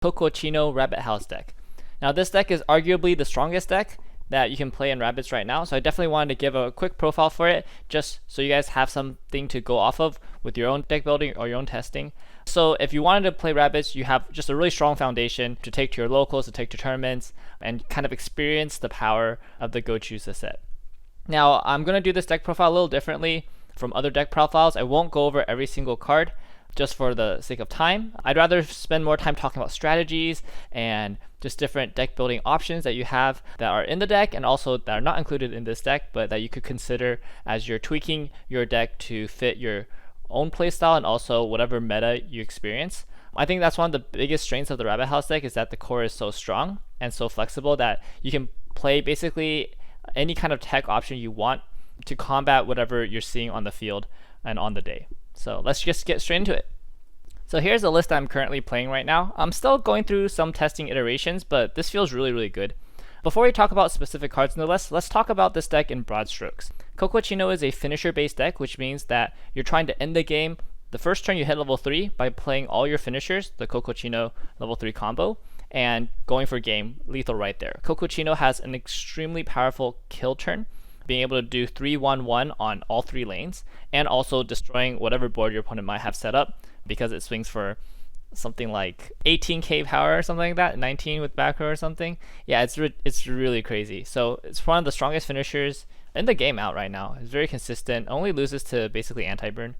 Gochiusa Rabbit House deck. Now this deck is arguably the strongest deck that you can play in rabbits right now, so I definitely wanted to give a quick profile for it just so you guys have something to go off of with your own deck building or your own testing. So if you wanted to play rabbits, you have just a really strong foundation to take to your locals, to take to tournaments, and kind of experience the power of the Gochiusa set. Now I'm going to do this deck profile a little differently from other deck profiles. I won't go over every single card just for the sake of time. I'd rather spend more time talking about strategies and just different deck building options that you have that are in the deck and also that are not included in this deck, but that you could consider as you're tweaking your deck to fit your own playstyle and also whatever meta you experience. I think that's one of the biggest strengths of the Rabbit House deck, is that the core is so strong and so flexible that you can play basically any kind of tech option you want to combat whatever you're seeing on the field and on the day. So let's just get straight into it. So here's a list I'm currently playing right now. I'm still going through some testing iterations, but this feels really good. Before we talk about specific cards in the list, let's talk about this deck in broad strokes. Gochiusa is a finisher based deck, which means that you're trying to end the game the first turn you hit level 3 by playing all your finishers, the Gochiusa level 3 combo, and going for game lethal right there. Gochiusa has an extremely powerful kill turn, being able to do 3-1-1 on all 3 lanes, and also destroying whatever board your opponent might have set up, because it swings for something like 18k power or something like that, 19 with back row or something. Yeah, it's really crazy. So it's one of the strongest finishers in the game out right now. It's very consistent, only loses to basically anti-burn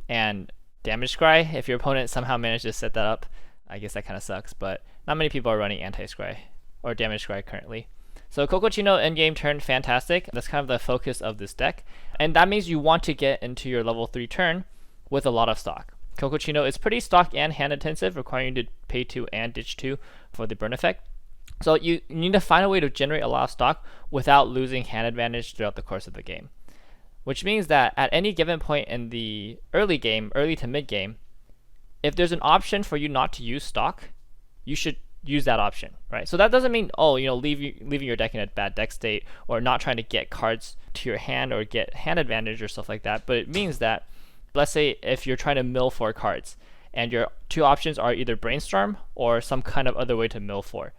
and damage scry. If your opponent somehow managed to set that up, I guess that kind of sucks, but not many people are running anti-scry or damage scry currently. So Gochiusa endgame turn, fantastic. That's kind of the focus of this deck, and that means you want to get into your level 3 turn with a lot of stock. Gochiusa is pretty stock and hand intensive, requiring you to pay 2 and ditch 2 for the burn effect. So you need to find a way to generate a lot of stock without losing hand advantage throughout the course of the game. Which means that at any given point in the early game, early to mid game, if there's an option for you not to use stock, you should use that option, right? So that doesn't mean, leaving your deck in a bad deck state or not trying to get cards to your hand or get hand advantage or stuff like that, but it means that, let's say if you're trying to mill 4 cards and your 2 options are either brainstorm or some kind of other way to mill 4.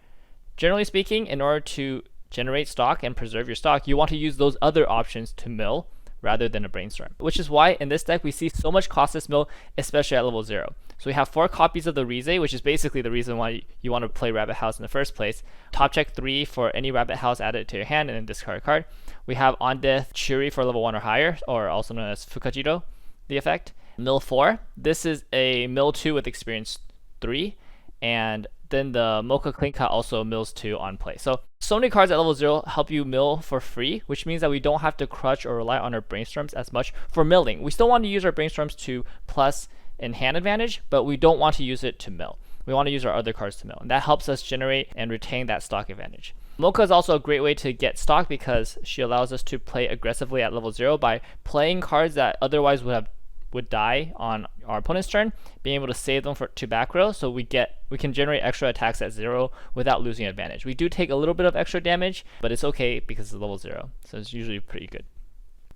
Generally speaking, in order to generate stock and preserve your stock, you want to use those other options to mill rather than a brainstorm, which is why in this deck we see so much costless mill, especially at level 0. So we have 4 copies of the Rize, which is basically the reason why you want to play Rabbit House in the first place. Top check 3 for any Rabbit House added to your hand and then discard a card. We have On Death Churi for level 1 or higher, or also known as Fukajiro, the effect. Mill 4, this is a mill 2 with experience 3, and then the Mocha Klinka also mills 2 on play. So many cards at level 0 help you mill for free, which means that we don't have to crutch or rely on our brainstorms as much for milling. We still want to use our brainstorms to plus in hand advantage, but we don't want to use it to mill. We want to use our other cards to mill, and that helps us generate and retain that stock advantage. Mocha is also a great way to get stock because she allows us to play aggressively at level 0 by playing cards that otherwise would die on our opponent's turn, being able to save them to back row, so we can generate extra attacks at 0 without losing advantage. We do take a little bit of extra damage, but it's okay because it's level 0, so it's usually pretty good.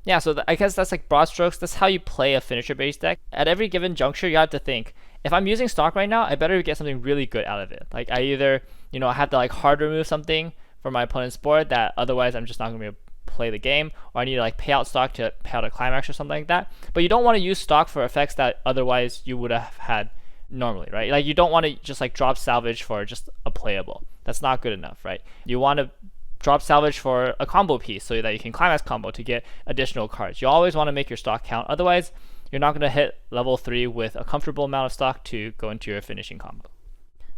Yeah, so I guess that's like broad strokes. That's how you play a finisher based deck. At every given juncture, you have to think, if I'm using stock right now, I better get something really good out of it. Like I either I have to like hard remove something from my opponent's board that otherwise I'm just not going to be able to play the game, or I need to like pay out stock to pay out a climax or something like that. But you don't want to use stock for effects that otherwise you would have had normally, right? Like you don't want to just like drop salvage for just a playable. That's not good enough, right? You want to drop salvage for a combo piece so that you can climax combo to get additional cards. You always want to make your stock count, otherwise you're not going to hit level 3 with a comfortable amount of stock to go into your finishing combo.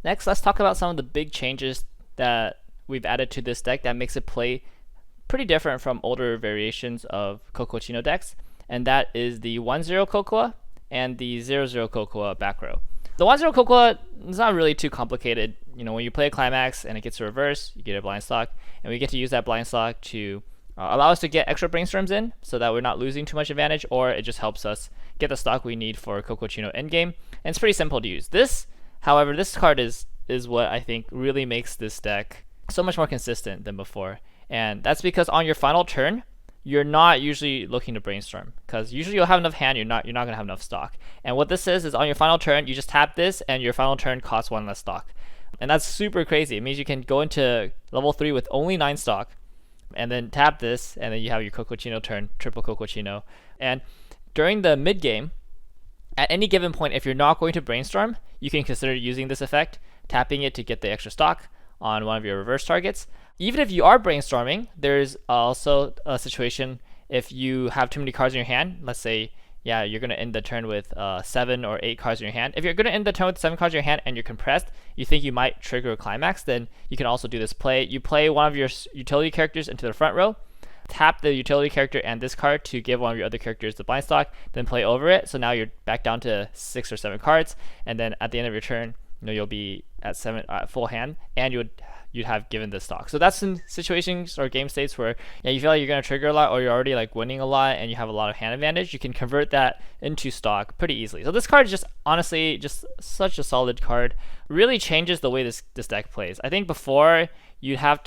Next, let's talk about some of the big changes that we've added to this deck that makes it play pretty different from older variations of Gochiusa decks, and that is the 1-0 Kokoa and the 0-0 Kokoa back row. The 1-0 Kokoa is not really too complicated. When you play a climax and it gets to reverse, you get a blind stock, and we get to use that blind stock to allow us to get extra brainstorms in so that we're not losing too much advantage, or it just helps us get the stock we need for Gochiusa endgame. And it's pretty simple to use. However, this card is what I think really makes this deck so much more consistent than before. And that's because on your final turn, you're not usually looking to brainstorm, because usually you'll have enough hand, you're not gonna have enough stock. And what this is on your final turn, you just tap this and your final turn costs 1 less stock. And that's super crazy. It means you can go into level 3 with only 9 stock, and then tap this, and then you have your Gochiusa turn, triple Gochiusa. And during the mid game, at any given point, if you're not going to brainstorm, you can consider using this effect, tapping it to get the extra stock on one of your reverse targets. Even if you are brainstorming, there's also a situation if you have too many cards in your hand. Let's say, yeah, you're going to end the turn with 7 or 8 cards in your hand. If you're going to end the turn with 7 cards in your hand and you're compressed, you think you might trigger a climax, then you can also do this play. You play one of your utility characters into the front row, tap the utility character and this card to give one of your other characters the blind stock, then play over it. So now you're back down to 6 or 7 cards, and then at the end of your turn, you'll be at 7 full hand, and you'd have given this stock. So that's in situations or game states where you feel like you're going to trigger a lot, or you're already like winning a lot and you have a lot of hand advantage. You can convert that into stock pretty easily. So this card is just honestly just such a solid card. Really changes the way this deck plays. I think before you just have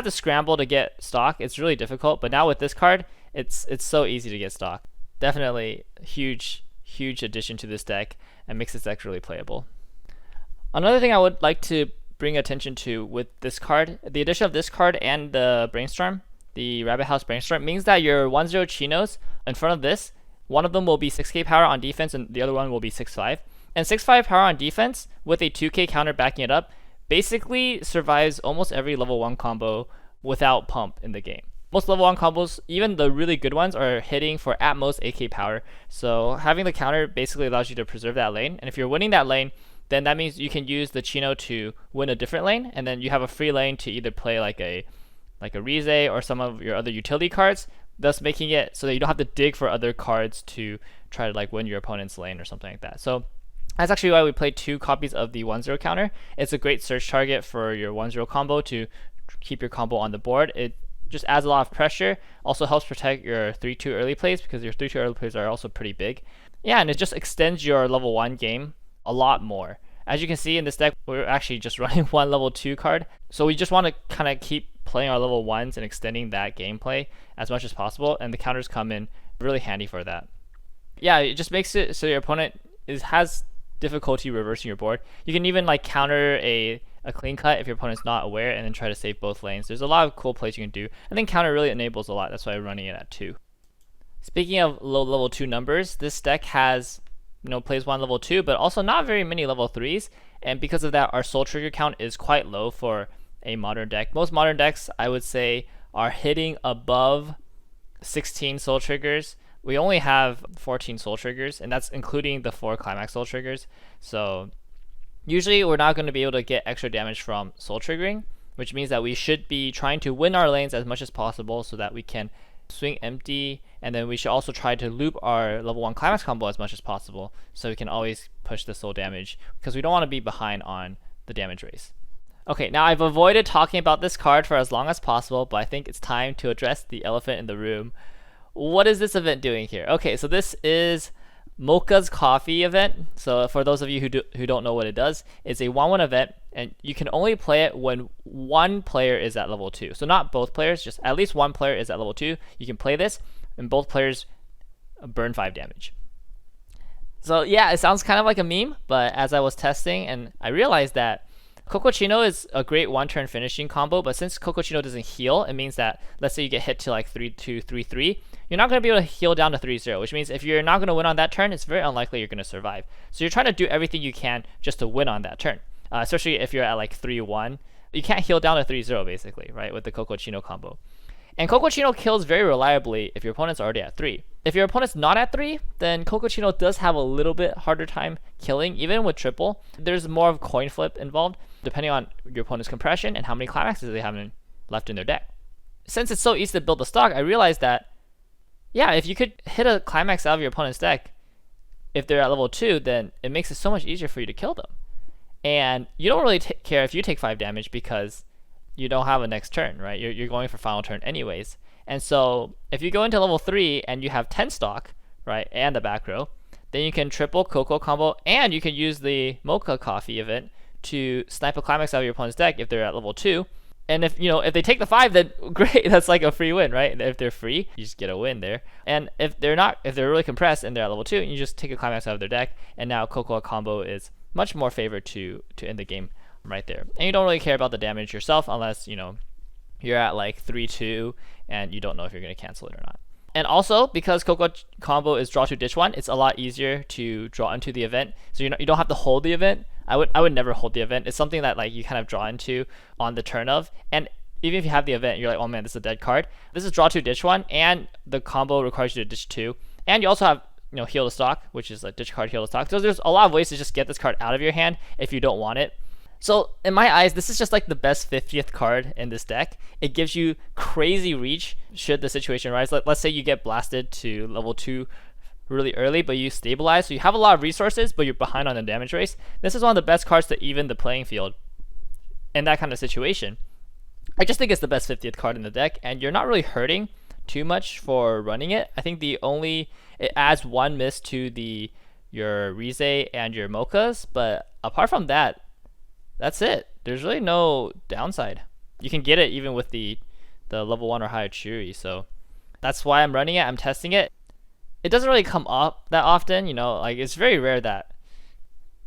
to scramble to get stock. It's really difficult, but now with this card, it's so easy to get stock. Definitely huge addition to this deck and makes this deck really playable. Another thing I would like to bring attention to with this card, the addition of this card and the brainstorm, the Rabbit House Brainstorm, means that your 1/0 chinos in front of this, one of them will be 6k power on defense and the other one will be 6/5. And 6/5 power on defense with a 2k counter backing it up basically survives almost every level 1 combo without pump in the game. Most level 1 combos, even the really good ones, are hitting for at most 8k power. So having the counter basically allows you to preserve that lane. And if you're winning that lane, then that means you can use the Chino to win a different lane, and then you have a free lane to either play like a Rize or some of your other utility cards, thus making it so that you don't have to dig for other cards to try to like win your opponent's lane or something like that. So that's actually why we played 2 copies of the 1/0 counter. It's a great search target for your 1/0 combo to keep your combo on the board. It just adds a lot of pressure, also helps protect your 3/2 early plays because your 3/2 early plays are also pretty big. Yeah, and it just extends your level 1 game a lot more. As you can see in this deck, we're actually just running 1 level 2 card. So we just want to kind of keep playing our level 1s and extending that gameplay as much as possible, and the counters come in really handy for that. Yeah, it just makes it so your opponent has difficulty reversing your board. You can even like counter a clean cut if your opponent's not aware and then try to save both lanes. There's a lot of cool plays you can do. I think counter really enables a lot. That's why I'm running it at 2. Speaking of low level 2 numbers, this deck has plays 1 level 2, but also not very many level 3s, and because of that, our soul trigger count is quite low for a modern deck. Most modern decks, I would say, are hitting above 16 soul triggers. We only have 14 soul triggers, and that's including the 4 climax soul triggers. So usually we're not going to be able to get extra damage from soul triggering, which means that we should be trying to win our lanes as much as possible so that we can swing empty, and then we should also try to loop our level 1 climax combo as much as possible so we can always push the soul damage because we don't want to be behind on the damage race. Okay, now I've avoided talking about this card for as long as possible, but I think it's time to address the elephant in the room. What is this event doing here? Okay, so this is Mocha's Coffee event. So for those of you who don't know what it does, it's a 1/1 event, and you can only play it when one player is at level 2. So not both players, just at least one player is at level 2. You can play this, and both players burn 5 damage. So yeah, it sounds kind of like a meme, but as I was testing, and I realized that Gochiusa is a great 1-turn finishing combo, but since Gochiusa doesn't heal, it means that let's say you get hit to like 3-2, 3-3, you're not going to be able to heal down to 3-0, which means if you're not going to win on that turn, it's very unlikely you're going to survive. So you're trying to do everything you can just to win on that turn, especially if you're at like 3-1. You can't heal down to 3-0 basically, right, with the Gochiusa combo. And Gochiusa kills very reliably if your opponent's already at 3. If your opponent's not at 3, then Gochiusa does have a little bit harder time killing, even with triple. There's more of coin flip involved, depending on your opponent's compression and how many climaxes they have left in their deck. Since it's so easy to build the stock, I realized that, yeah, if you could hit a climax out of your opponent's deck, if they're at level 2, then it makes it so much easier for you to kill them. And you don't really care if you take 5 damage because you don't have a next turn, right? You're going for final turn anyways. And so if you go into level 3 and you have 10 stock, right, and the back row, then you can triple Coco combo, and you can use the Mocha Coffee event to snipe a climax out of your opponent's deck if they're at level 2. And if they take the 5, then great, that's like a free win, right? If they're free, you just get a win there. And if they're really compressed and they're at level 2, you just take a climax out of their deck, and now Coco combo is much more favor to end the game right there. And you don't really care about the damage yourself unless, you know, you're at like 3-2 and you don't know if you're going to cancel it or not. And also, because Coco combo is draw 2 ditch 1, it's a lot easier to draw into the event. So you don't have to hold the event. I would never hold the event. It's something that like you kind of draw into on the turn of. And even if you have the event, you're like, oh man, this is a dead card. This is draw 2 ditch 1, and the combo requires you to ditch 2. And you also have, you know, heal to stock, which is a ditch card, heal to stock. So there's a lot of ways to just get this card out of your hand if you don't want it. So in my eyes, this is just like the best 50th card in this deck. It gives you crazy reach should the situation arise. Let's say you get blasted to level 2 really early, but you stabilize. So you have a lot of resources, but you're behind on the damage race. This is one of the best cards to even the playing field in that kind of situation. I just think it's the best 50th card in the deck, and you're not really hurting too much for running it. I think it adds 1 miss to your Rize and your Mochas, but apart from that, that's it. There's really no downside. You can get it even with the level 1 or higher Churi, so that's why I'm running it. I'm testing it. It doesn't really come up that often, you know, like it's very rare that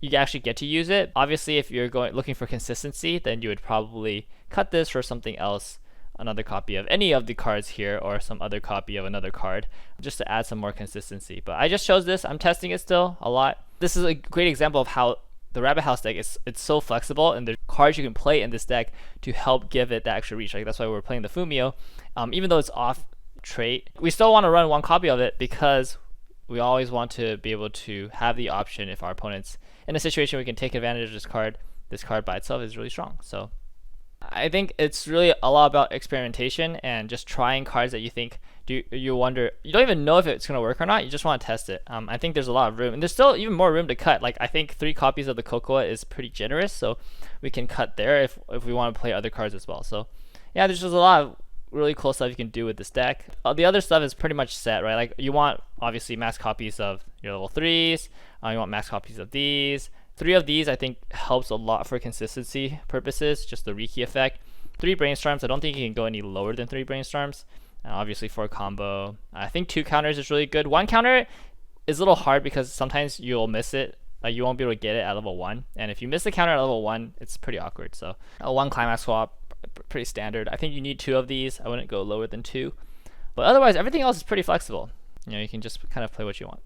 you actually get to use it. Obviously, if you're looking for consistency, then you would probably cut this for something else, another copy of any of the cards here or some other copy of another card, just to add some more consistency. But I just chose this. I'm testing it still a lot. This is a great example of how the Rabbit House deck it's so flexible, and there's cards you can play in this deck to help give it that extra reach. Like that's why we're playing the Fumio. Even though it's off trait, we still want to run 1 copy of it because we always want to be able to have the option if our opponent's in a situation we can take advantage of this card. This card by itself is really strong. So I think it's really a lot about experimentation and just trying cards that you think you wonder, you don't even know if it's going to work or not. You just want to test it. I think there's a lot of room, and there's still even more room to cut. Like I think 3 copies of the Cocoa is pretty generous, so we can cut there if we want to play other cards as well. So yeah, there's just a lot of really cool stuff you can do with this deck. The other stuff is pretty much set, right? Like you want obviously max copies of your level 3s. You want max copies of these. 3 of these I think helps a lot for consistency purposes, just the Riki effect. 3 brainstorms, I don't think you can go any lower than 3 brainstorms. Obviously 4 combo. I think 2 counters is really good. 1 counter is a little hard because sometimes you'll miss it. You won't be able to get it at level 1. And if you miss the counter at level 1, it's pretty awkward. So 1 climax swap, pretty standard. I think you need 2 of these. I wouldn't go lower than 2. But otherwise, everything else is pretty flexible. You know, you can just kind of play what you want.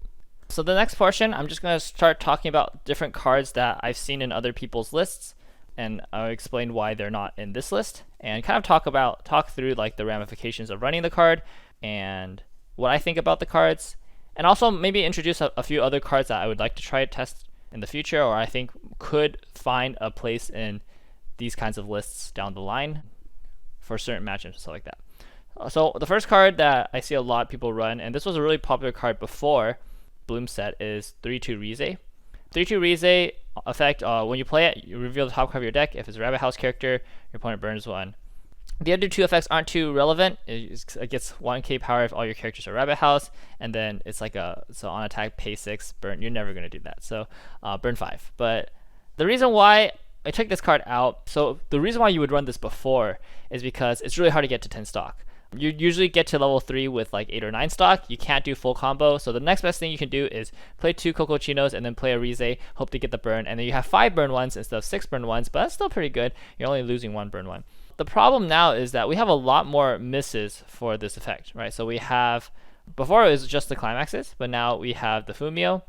So the next portion, I'm just going to start talking about different cards that I've seen in other people's lists, and I'll explain why they're not in this list, and kind of talk through like the ramifications of running the card and what I think about the cards, and also maybe introduce a few other cards that I would like to try to test in the future, or I think could find a place in these kinds of lists down the line for certain matchups and stuff like that. So the first card that I see a lot of people run, and this was a really popular card before Bloom set, is 3-2 Rize. 3-2 Rize effect, when you play it, you reveal the top card of your deck. If it's a Rabbit House character, your opponent burns 1. The other 2 effects aren't too relevant. It gets 1k power if all your characters are Rabbit House, and then it's like so on attack, pay 6, burn. You're never going to do that, so burn 5. But the reason why I took this card out, so the reason why you would run this before is because it's really hard to get to 10 stock. You usually get to level 3 with like 8 or 9 stock. You can't do full combo, so the next best thing you can do is play 2 Cocochinos and then play a Rize, hope to get the burn, and then you have 5 burn 1s instead of 6 burn 1s, but that's still pretty good. You're only losing 1 burn 1. The problem now is that we have a lot more misses for this effect, right? So we have, before it was just the climaxes, but now we have the Fumio,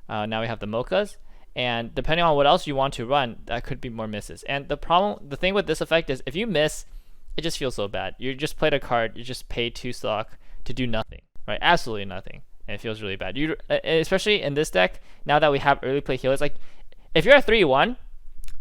now we have the Mochas, and depending on what else you want to run, that could be more misses. And the thing with this effect is if you miss, it just feels so bad. You just played a card, you just paid 2 stock to do nothing, right? Absolutely nothing. And it feels really bad. Especially in this deck, now that we have early play healers, like if you're a 3-1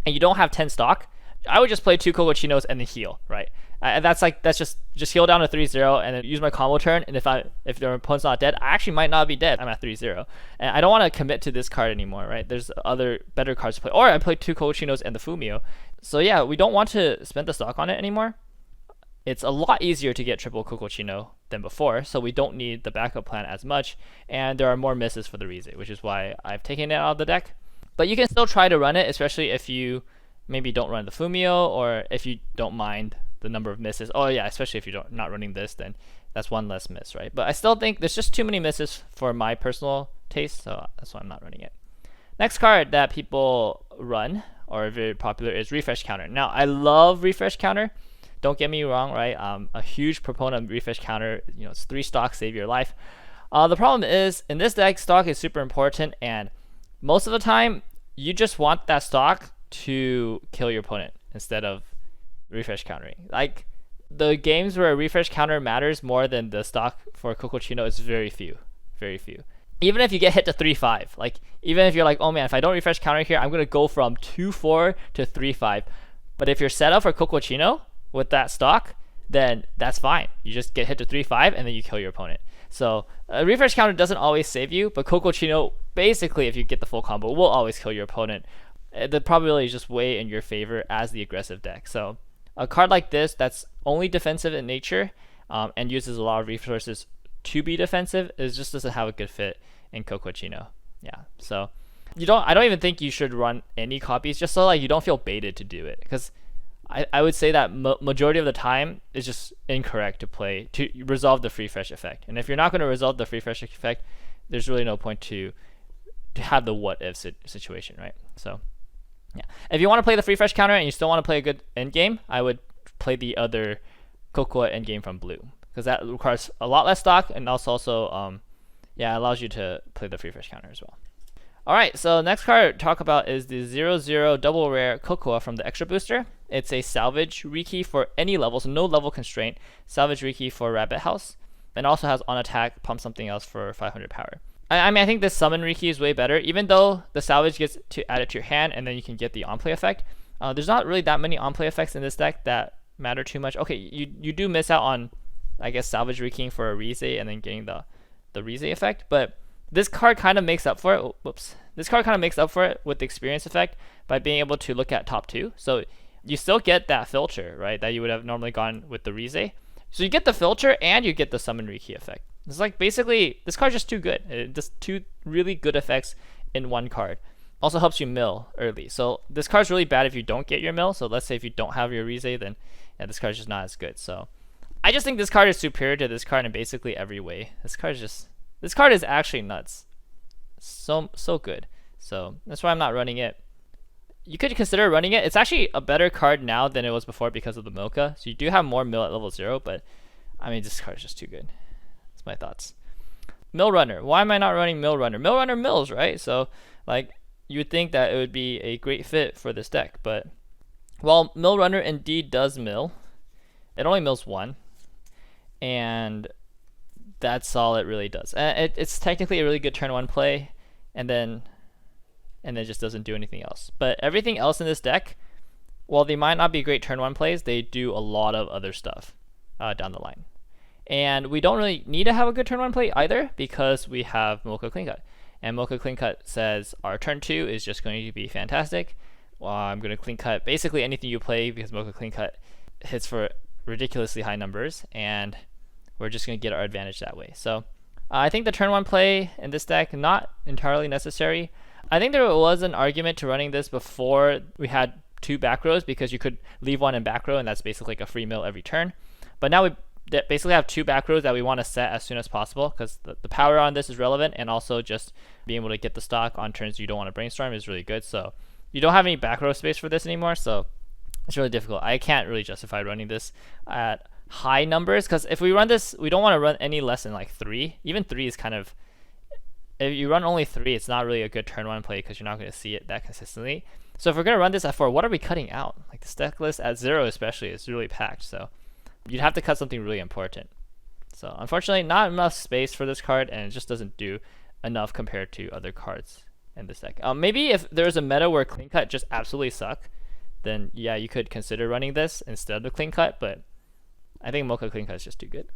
and you don't have 10 stock, I would just play 2 Cocochinos and then heal, right? That's just heal down to 3-0 and then use my combo turn. And if their opponent's not dead, I actually might not be dead. I'm at 3-0, and I don't want to commit to this card anymore, right? There's other better cards to play, or I play 2 Cocochinos and the Fumio. So yeah, we don't want to spend the stock on it anymore. It's a lot easier to get triple Cocochino than before, so we don't need the backup plan as much, and there are more misses for the Rize, which is why I've taken it out of the deck. But you can still try to run it, especially if you maybe don't run the Fumio, or if you don't mind the number of misses. Oh yeah, especially if you're not running this, then that's 1 less miss, right? But I still think there's just too many misses for my personal taste, so that's why I'm not running it. Next card that people run or very popular is Refresh Counter. Now, I love Refresh Counter. Don't get me wrong, right? I'm a huge proponent of Refresh Counter. You know, it's 3 stocks, save your life. The problem is, in this deck, stock is super important, and most of the time, you just want that stock to kill your opponent instead of refresh countering. Like, the games where a refresh counter matters more than the stock for Gochiusa is very few. Very few. Even if you get hit to 3-5, like, even if you're like, oh man, if I don't refresh counter here, I'm going to go from 2-4 to 3-5. But if you're set up for Gochiusa with that stock, then that's fine. You just get hit to 3-5 and then you kill your opponent. So a refresh counter doesn't always save you, but Gochiusa, basically, if you get the full combo, will always kill your opponent. The probability is just way in your favor as the aggressive deck. So a card like this that's only defensive in nature and uses a lot of resources to be defensive just doesn't have a good fit in Gochiusa. Yeah, so I don't even think you should run any copies just so like you don't feel baited to do it, because I would say that majority of the time is just incorrect to resolve the free fresh effect. And if you're not going to resolve the free fresh effect, there's really no point to have the what if situation, right? So yeah, if you want to play the free fresh counter and you still want to play a good end game, I would play the other Cocoa end game from blue, because that requires a lot less stock and also allows you to play the free fresh counter as well. Alright, so next card to talk about is the 0/0 double rare Cocoa from the extra booster. It's a salvage rekey for any level, so no level constraint. Salvage rekey for Rabbit House. And also has on attack, pump something else for 500 power. I mean, I think this summon rekey is way better, even though the salvage gets to add it to your hand and then you can get the on-play effect. There's not really that many on-play effects in this deck that matter too much. Okay, you do miss out on, I guess, salvage rekeying for a Rize and then getting the Rize effect, but this card kind of makes up for it. Whoops. This card kind of makes up for it with the experience effect by being able to look at top 2. So you still get that filter, right, that you would have normally gone with the Rize. So you get the filter and you get the summon rekey effect. It's like basically this card's just too good. It does 2 really good effects in one card. Also helps you mill early. So this card's really bad if you don't get your mill. So let's say if you don't have your Rize, then this card's just not as good. So I just think this card is superior to this card in basically every way. This card is actually nuts. So good. So that's why I'm not running it. You could consider running it. It's actually a better card now than it was before because of the Milka. So you do have more mill at level 0, but I mean, this card is just too good. That's my thoughts. Mill Runner. Why am I not running Mill Runner? Mill Runner mills, right? So like you would think that it would be a great fit for this deck, but while Mill Runner indeed does mill, it only mills 1, and that's all it really does. It's technically a really good turn 1 play, and then it just doesn't do anything else. But everything else in this deck, while they might not be great turn 1 plays, they do a lot of other stuff down the line. And we don't really need to have a good turn 1 play either, because we have Mocha Clean Cut. And Mocha Clean Cut says our turn 2 is just going to be fantastic. I'm going to clean cut basically anything you play, because Mocha Clean Cut hits for ridiculously high numbers, and we're just going to get our advantage that way. So I think the turn 1 play in this deck, not entirely necessary. I think there was an argument to running this before we had 2 back rows, because you could leave 1 in back row and that's basically like a free mill every turn. But now we basically have 2 back rows that we want to set as soon as possible, because the power on this is relevant, and also just being able to get the stock on turns you don't want to brainstorm is really good. So you don't have any back row space for this anymore, so it's really difficult. I can't really justify running this at high numbers, because if we run this, we don't want to run any less than like 3. Even 3 is kind of, if you run only 3, it's not really a good turn 1 play, because you're not going to see it that consistently. So if we're going to run this at 4, what are we cutting out? Like the deck list at 0 especially is really packed, so you'd have to cut something really important. So unfortunately, not enough space for this card, and it just doesn't do enough compared to other cards in this deck. Maybe if there's a meta where clean cut just absolutely suck, then yeah, you could consider running this instead of the clean cut, but I think Mocha Clean Cut is just too good.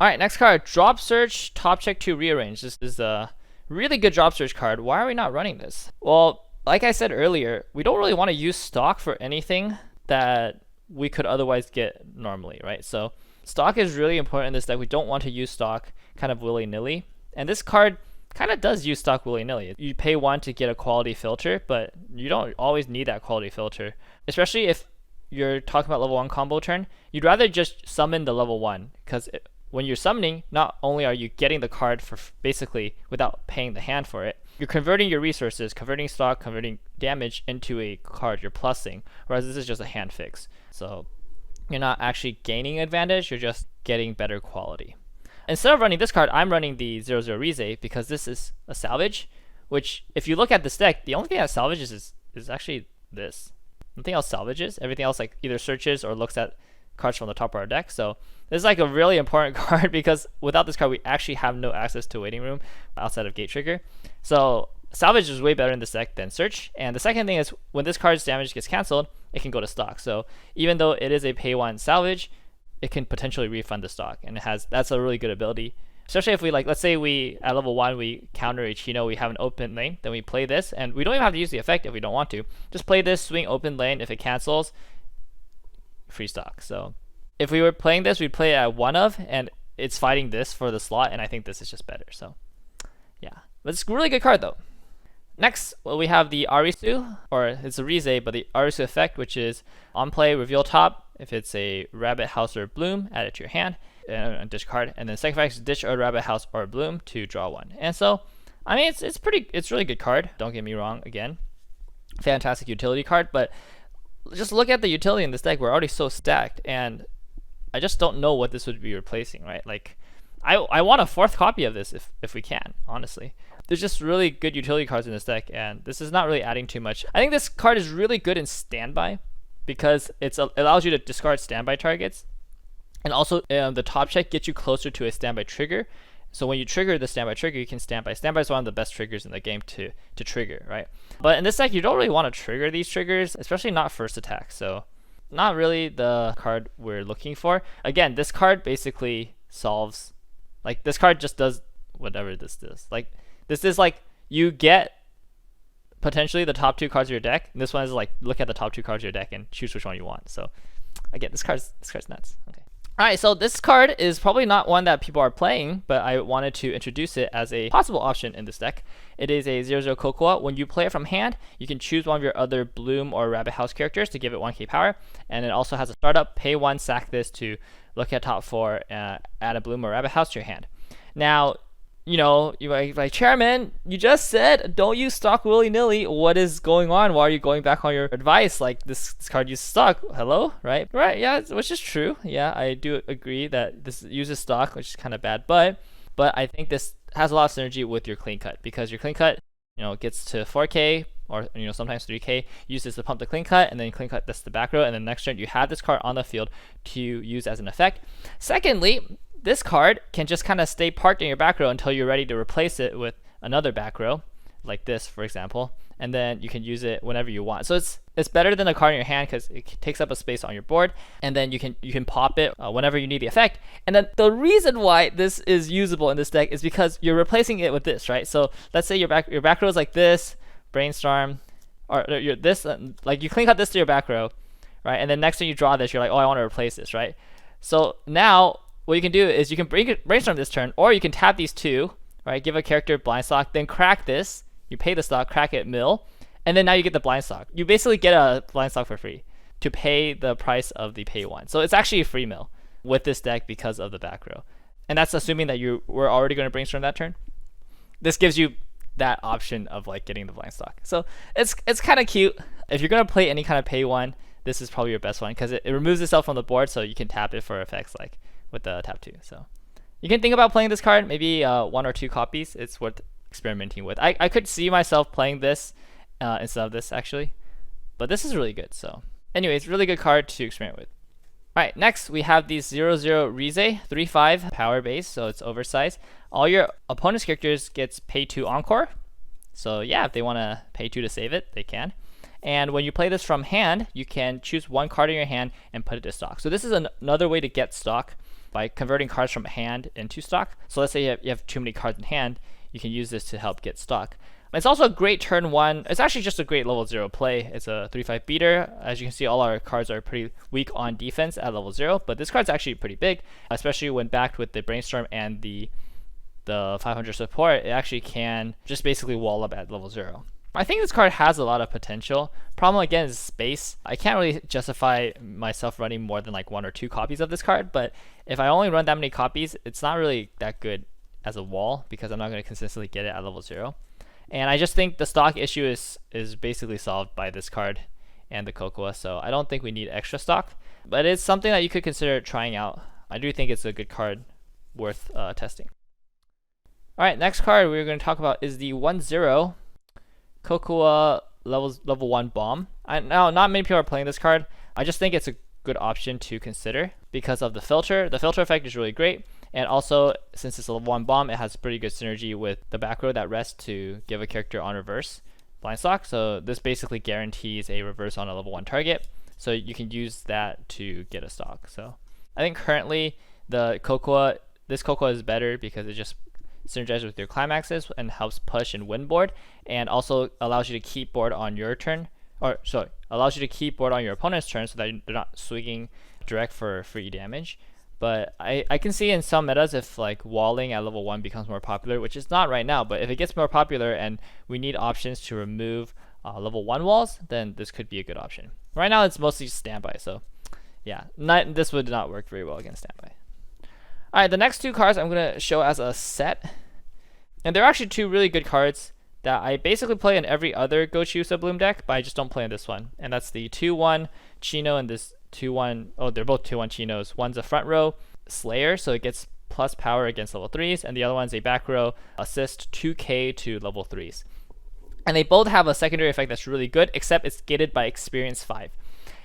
Alright, next card, Drop Search, Top Check 2 Rearrange. This is a really good Drop Search card. Why are we not running this? Well, like I said earlier, we don't really want to use stock for anything that we could otherwise get normally, right? So stock is really important in this deck. We don't want to use stock kind of willy-nilly. And this card kind of does use stock willy-nilly. You pay 1 to get a quality filter, but you don't always need that quality filter, especially if you're talking about level 1 combo turn. You'd rather just summon the level 1, because when you're summoning, not only are you getting the card for basically without paying the hand for it, you're converting your resources, converting stock, converting damage into a card you're plussing, whereas this is just a hand fix. So you're not actually gaining advantage, you're just getting better quality. Instead of running this card, I'm running the 0/0 Rize because this is a salvage, which if you look at this deck, the only thing that salvages is actually this. Nothing else salvages. Everything else like either searches or looks at cards from the top of our deck. So this is like a really important card because without this card we actually have no access to waiting room outside of gate trigger. So salvage is way better in this deck than search. And the second thing is when this card's damage gets cancelled, it can go to stock. So even though it is a pay 1 salvage, it can potentially refund the stock, and that's a really good ability. Especially if we like, let's say we at level 1 we counter a Chino, we have an open lane, then we play this, and we don't even have to use the effect if we don't want to. Just play this, swing open lane. If it cancels, free stock. So if we were playing this, we'd play it at 1 of, and it's fighting this for the slot, and I think this is just better. So yeah, but it's a really good card though. Next, well, we have the Arisu, or it's a Rize, but the Arisu effect, which is on play, reveal top. If it's a rabbit, house, or bloom, add it to your hand and ditch card, and then second effect, ditch a rabbit, house, or bloom to draw 1. And so, I mean, it's really good card. Don't get me wrong. Again, fantastic utility card, but just look at the utility in this deck. We're already so stacked, and I just don't know what this would be replacing, right? Like, I want a 4th copy of this if we can, honestly. There's just really good utility cards in this deck, and this is not really adding too much. I think this card is really good in standby because it allows you to discard standby targets, and also the top check gets you closer to a standby trigger. So when you trigger the standby trigger, you can standby. Standby is one of the best triggers in the game to trigger, right? But in this deck, you don't really want to trigger these triggers, especially not first attack. So not really the card we're looking for. Again, this card basically solves, like this card just does whatever this does. Like this is like you get potentially the top 2 cards of your deck. And this one is like look at the top 2 cards of your deck and choose which one you want. So again, this card's nuts. Okay. Alright, so this card is probably not one that people are playing, but I wanted to introduce it as a possible option in this deck. It is a 0/0 Cocoa. When you play it from hand, you can choose one of your other Bloom or Rabbit House characters to give it 1k power, and it also has a startup, pay 1, sack this to look at top 4, add a Bloom or Rabbit House to your hand. Now, you know, you like Chairman, you just said don't use stock willy-nilly. What is going on? Why are you going back on your advice? Like this card uses stock. Hello, right? Yeah, which is true. Yeah, I do agree that this uses stock, which is kind of bad. But I think this has a lot of synergy with your clean cut because your clean cut, you know, gets to 4k or sometimes 3k. Use this to pump the clean cut, and then clean cut this the back row, and then next turn you have this card on the field to use as an effect. Secondly, this card can just kind of stay parked in your back row until you're ready to replace it with another back row, like this, for example, and then you can use it whenever you want. So it's better than a card in your hand because it takes up a space on your board, and then you can pop it whenever you need the effect. And then the reason why this is usable in this deck is because you're replacing it with this, right? So let's say your back row is like this, brainstorm, or this, like you clean cut this to your back row, right? And then next time you draw this, you're like, oh, I want to replace this, right? So now what you can do is you can brainstorm this turn, or you can tap these 2, right? Give a character blind stock, then crack this. You pay the stock, crack it, mill, and then now you get the blind stock. You basically get a blind stock for free to pay the price of the pay 1. So it's actually a free mill with this deck because of the back row. And that's assuming that you were already going to brainstorm that turn. This gives you that option of like getting the blind stock. So it's kind of cute. If you're going to play any kind of pay 1, this is probably your best one because it removes itself from the board, so you can tap it for effects like with the tap 2. So you can think about playing this card, maybe 1 or 2 copies. It's worth experimenting with. I could see myself playing this instead of this actually, but this is really good. So anyways, really good card to experiment with. Alright, next we have the 0/0 Rize, 3/5 power base, so it's oversized. All your opponent's characters gets pay 2 encore. So yeah, if they want to pay 2 to save it, they can. And when you play this from hand, you can choose 1 card in your hand and put it to stock. So this is another way to get stock by converting cards from hand into stock. So let's say you have too many cards in hand, you can use this to help get stock. It's also a great turn 1. It's actually just a great level 0 play. It's a 3/5 beater. As you can see, all our cards are pretty weak on defense at level 0, but this card's actually pretty big, especially when backed with the brainstorm and the 500 support. It actually can just basically wall up at level 0. I think this card has a lot of potential. Problem again is space. I can't really justify myself running more than like 1 or 2 copies of this card, but if I only run that many copies, it's not really that good as a wall because I'm not going to consistently get it at level 0. And I just think the stock issue is basically solved by this card and the Cocoa, so I don't think we need extra stock, but it's something that you could consider trying out. I do think it's a good card worth testing. Alright, next card we're going to talk about is the 1/0 Cocoa level 1 bomb. Now, not many people are playing this card. I just think it's a good option to consider because of the filter. The filter effect is really great, and also since it's a level 1 bomb, it has pretty good synergy with the back row that rests to give a character on reverse blind stock. So this basically guarantees a reverse on a level 1 target. So you can use that to get a stock. So I think currently this Cocoa is better because it just synergizes with your climaxes and helps push and win board, and also allows you to keep board on your turn, allows you to keep board on your opponent's turn so that they're not swinging direct for free damage. But I can see in some metas if like walling at level 1 becomes more popular, which is not right now, but if it gets more popular and we need options to remove level 1 walls, then this could be a good option. Right now it's mostly standby, so yeah, this would not work very well against standby. Alright, the next 2 cards I'm going to show as a set, and they're actually 2 really good cards that I basically play in every other Gochiusa Bloom deck, but I just don't play in this one, and that's the 2/1 Chino and this 2/1, oh, they're both 2/1 Chinos. One's a front row Slayer, so it gets plus power against level 3s, and the other one's a back row assist 2k to level 3s. And they both have a secondary effect that's really good, except it's gated by experience 5.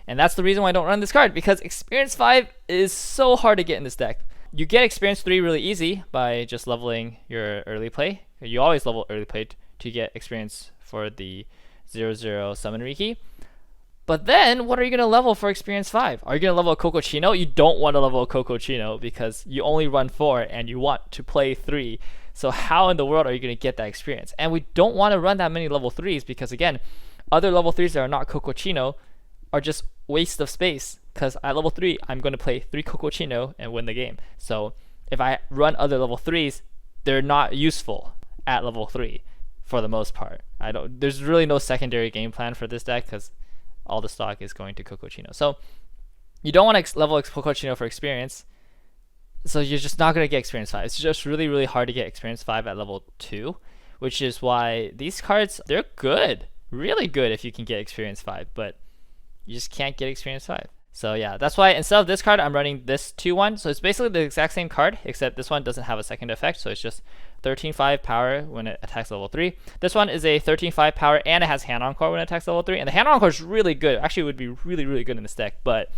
And that's the reason why I don't run this card, because experience 5 is so hard to get in this deck. You get experience 3 really easy by just leveling your early play. You always level early play to get experience for the 0/0 Summon Riki. But then, what are you going to level for experience 5? Are you going to level a Coco Chino? You don't want to level a Coco Chino because you only run 4 and you want to play 3. So how in the world are you going to get that experience? And we don't want to run that many level 3s because again, other level 3s that are not Coco Chino are just waste of space, because at level 3 I'm going to play 3 Coco Chino and win the game. So if I run other level 3s, they're not useful at level 3 for the most part. There's really no secondary game plan for this deck because all the stock is going to Coco Chino. So you don't want to level Coco Chino for experience, so you're just not going to get experience 5. It's just really, really hard to get experience 5 at level 2, which is why these cards, they're good, really good if you can get experience 5, but you just can't get experience 5. So yeah, that's why instead of this card, I'm running this 2/1. So it's basically the exact same card, except this one doesn't have a second effect. So it's just 13/5 power when it attacks level 3. This one is a 13/5 power, and it has hand encore when it attacks level 3. And the hand encore is really good. Actually, it would be really, really good in this deck. But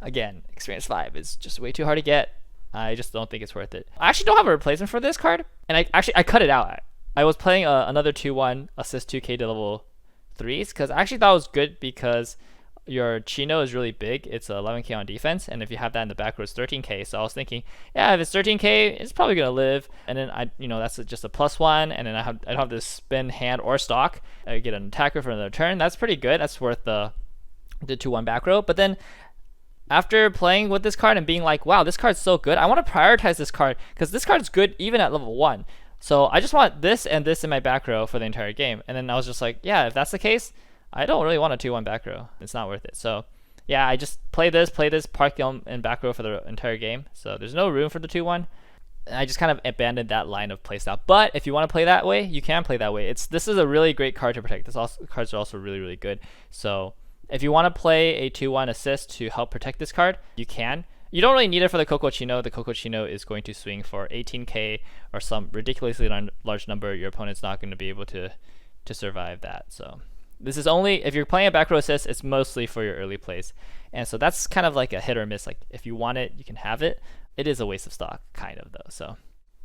again, experience 5 is just way too hard to get. I just don't think it's worth it. I actually don't have a replacement for this card, and I cut it out. I was playing another 2/1 assist 2k to level 3s because I actually thought it was good because your Chino is really big. It's 11k on defense, and if you have that in the back row, it's 13k. So I was thinking, yeah, if it's 13k, it's probably gonna live. And then that's just a +1, and then I don't have to spin hand or stock. I get an attacker for another turn. That's pretty good. That's worth the 2/1 back row. But then after playing with this card and being like, wow, this card's so good, I want to prioritize this card because this card's good even at level 1. So I just want this and this in my back row for the entire game. And then I was just like, yeah, if that's the case, I don't really want a 2/1 back row. It's not worth it. So yeah, I just play this, park them in back row for the entire game. So there's no room for the 2/1. I just kind of abandoned that line of playstyle. But if you want to play that way, you can play that way. This is a really great card to protect. Cards are also really, really good. So if you want to play a 2/1 assist to help protect this card, you can. You don't really need it for the Coco Chino. The Coco Chino is going to swing for 18k or some ridiculously large number. Your opponent's not going to be able to survive that. So this is only, if you're playing a back row assist, it's mostly for your early plays. And so that's kind of like a hit or miss. Like if you want it, you can have it. It is a waste of stock, kind of though. So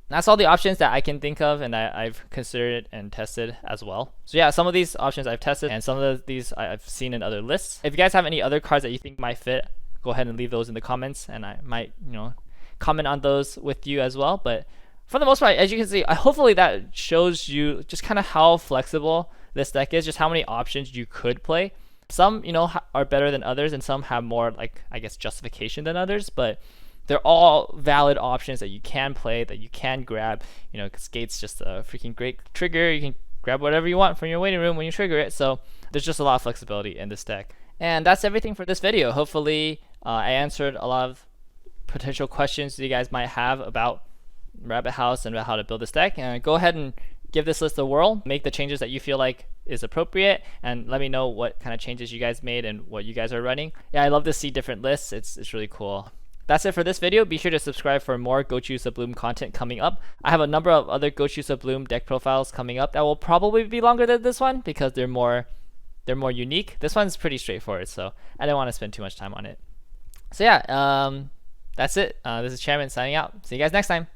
that's all the options that I can think of and that I've considered and tested as well. So yeah, some of these options I've tested and some of these I've seen in other lists. If you guys have any other cards that you think might fit, go ahead and leave those in the comments and I might, comment on those with you as well. But for the most part, as you can see, hopefully that shows you just kind of how flexible this deck is, just how many options you could play. Some, are better than others and some have more, justification than others, but they're all valid options that you can play, that you can grab. Skate's just a freaking great trigger. You can grab whatever you want from your waiting room when you trigger it. So there's just a lot of flexibility in this deck. And that's everything for this video. Hopefully I answered a lot of potential questions that you guys might have about Rabbit House and about how to build this deck. And go ahead and give this list a whirl, make the changes that you feel like is appropriate, and let me know what kind of changes you guys made and what you guys are running. Yeah, I love to see different lists. It's really cool. That's it for this video. Be sure to subscribe for more Gochiusa Bloom content coming up. I have a number of other Gochiusa Bloom deck profiles coming up that will probably be longer than this one because they're more unique. This one's pretty straightforward, so I didn't want to spend too much time on it. So yeah, that's it. This is Chairman signing out. See you guys next time.